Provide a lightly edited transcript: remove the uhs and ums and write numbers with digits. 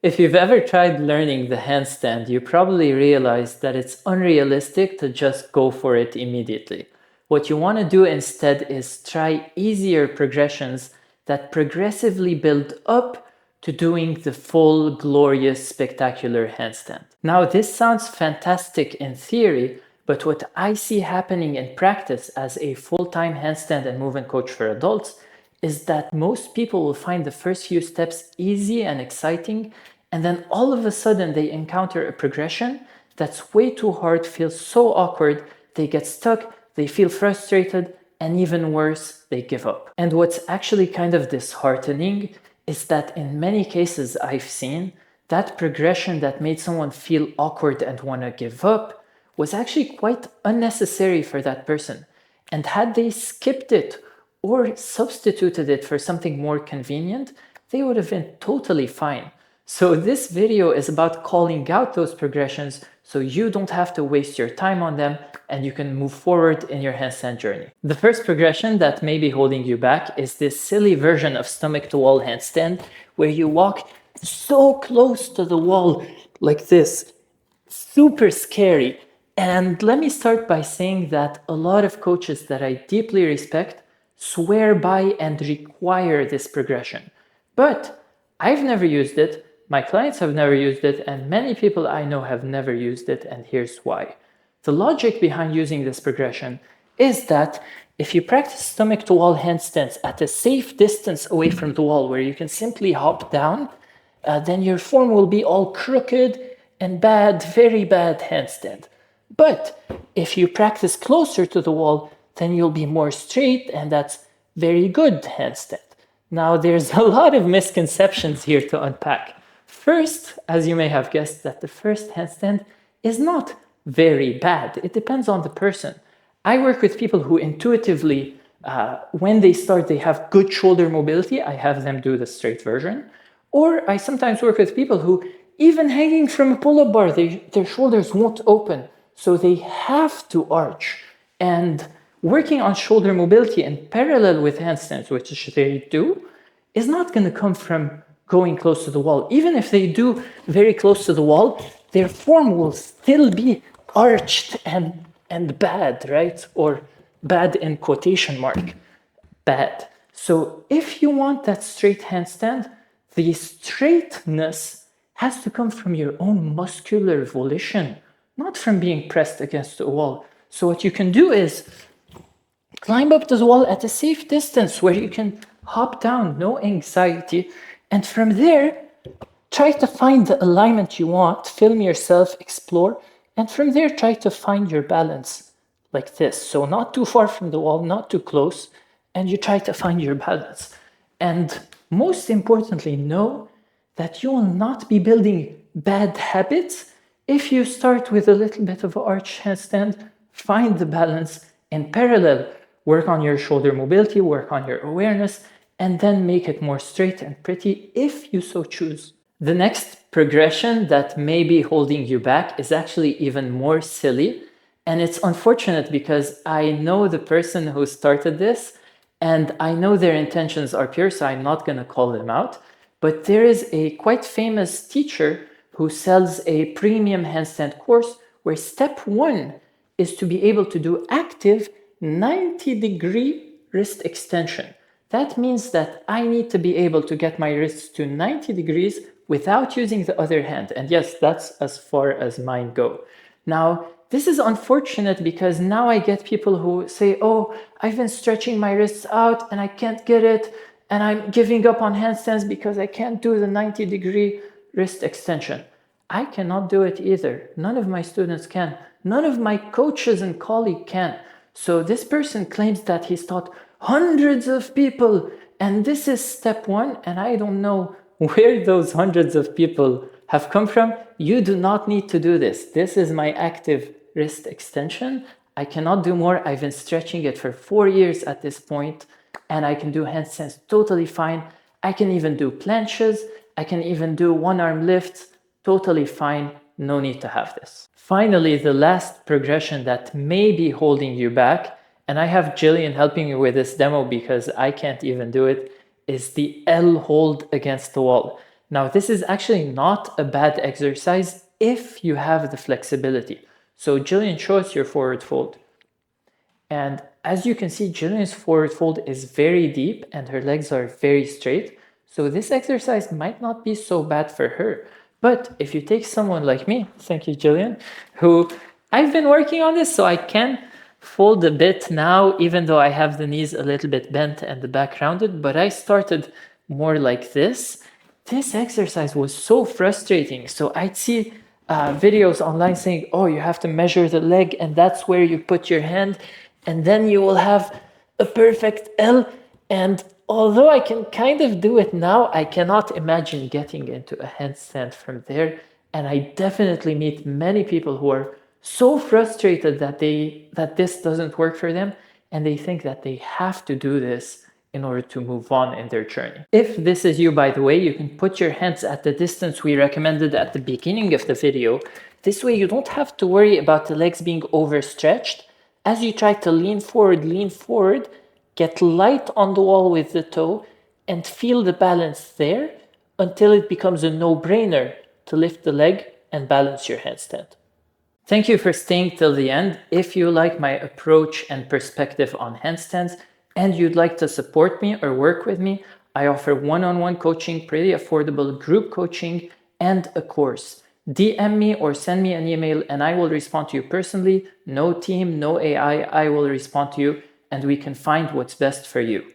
If you've ever tried learning the handstand, you probably realize that it's unrealistic to just go for it immediately. What you want to do instead is try easier progressions that progressively build up to doing the full, glorious, spectacular handstand. Now, this sounds fantastic in theory, but what I see happening in practice as a full-time handstand and movement coach for adults is that most people will find the first few steps easy and exciting, and then all of a sudden they encounter a progression that's way too hard, feels so awkward, they get stuck, they feel frustrated, and even worse, they give up. And what's actually kind of disheartening is that in many cases I've seen, that progression that made someone feel awkward and want to give up was actually quite unnecessary for that person. And had they skipped it or substituted it for something more convenient, they would have been totally fine. So this video is about calling out those progressions so you don't have to waste your time on them and you can move forward in your handstand journey. The first progression that may be holding you back is this silly version of stomach to wall handstand where you walk so close to the wall like this. Super scary. And let me start by saying that a lot of coaches that I deeply respect swear by and require this progression. But I've never used it, my clients have never used it, and many people I know have never used it, and here's why. The logic behind using this progression is that if you practice stomach to wall handstands at a safe distance away from the wall where you can simply hop down, then your form will be all crooked and bad, very bad handstand. But if you practice closer to the wall, then you'll be more straight, and that's very good handstand. Now, there's a lot of misconceptions here to unpack. First, as you may have guessed, that the first handstand is not very bad. It depends on the person. I work with people who intuitively, when they start, they have good shoulder mobility. I have them do the straight version. Or I sometimes work with people who, even hanging from a pull-up bar, their shoulders won't open. So they have to arch. And working on shoulder mobility in parallel with handstands, which they do, is not going to come from going close to the wall. Even if they do very close to the wall, their form will still be arched and bad, right? Or bad in quotation mark, bad. So if you want that straight handstand, the straightness has to come from your own muscular volition, not from being pressed against the wall. So what you can do is climb up the wall at a safe distance where you can hop down, no anxiety. And from there, try to find the alignment you want, film yourself, explore. And from there, try to find your balance like this. So not too far from the wall, not too close. And you try to find your balance. And most importantly, know that you will not be building bad habits if you start with a little bit of arch handstand, find the balance in parallel, work on your shoulder mobility, work on your awareness, and then make it more straight and pretty if you so choose. The next progression that may be holding you back is actually even more silly. And it's unfortunate because I know the person who started this and I know their intentions are pure, so I'm not going to call them out. But there is a quite famous teacher who sells a premium handstand course where step one is to be able to do active 90-degree wrist extension. That means that I need to be able to get my wrists to 90 degrees without using the other hand. And yes, that's as far as mine go. Now, this is unfortunate because now I get people who say, oh, I've been stretching my wrists out and I can't get it. And I'm giving up on handstands because I can't do the 90-degree wrist extension. I cannot do it either. None of my students can. None of my coaches and colleagues can. So this person claims that he's taught hundreds of people and this is step one, and I don't know where those hundreds of people have come from. You do not need to do this. This is my active wrist extension. I cannot do more. I've been stretching it for 4 years at this point, and I can do handstands totally fine. I can even do planches. I can even do one-arm lifts. Totally fine. No need to have this. Finally, the last progression that may be holding you back, and I have Jillian helping me with this demo because I can't even do it, is the L hold against the wall. Now, this is actually not a bad exercise if you have the flexibility. So Jillian, show us your forward fold. And as you can see, Jillian's forward fold is very deep and her legs are very straight. So this exercise might not be so bad for her. But if you take someone like me, thank you, Jillian, who I've been working on this, so I can fold a bit now, even though I have the knees a little bit bent and the back rounded, but I started more like this. This exercise was so frustrating. So I'd see videos online saying, oh, you have to measure the leg and that's where you put your hand and then you will have a perfect L. And although I can kind of do it now, I cannot imagine getting into a handstand from there. And I definitely meet many people who are so frustrated that this doesn't work for them, and they think that they have to do this in order to move on in their journey. If this is you, by the way, you can put your hands at the distance we recommended at the beginning of the video. This way you don't have to worry about the legs being overstretched. As you try to lean forward, get light on the wall with the toe and feel the balance there until it becomes a no-brainer to lift the leg and balance your handstand. Thank you for staying till the end. If you like my approach and perspective on handstands and you'd like to support me or work with me, I offer one-on-one coaching, pretty affordable group coaching, and a course. DM me or send me an email and I will respond to you personally. No team, no AI, I will respond to you and we can find what's best for you.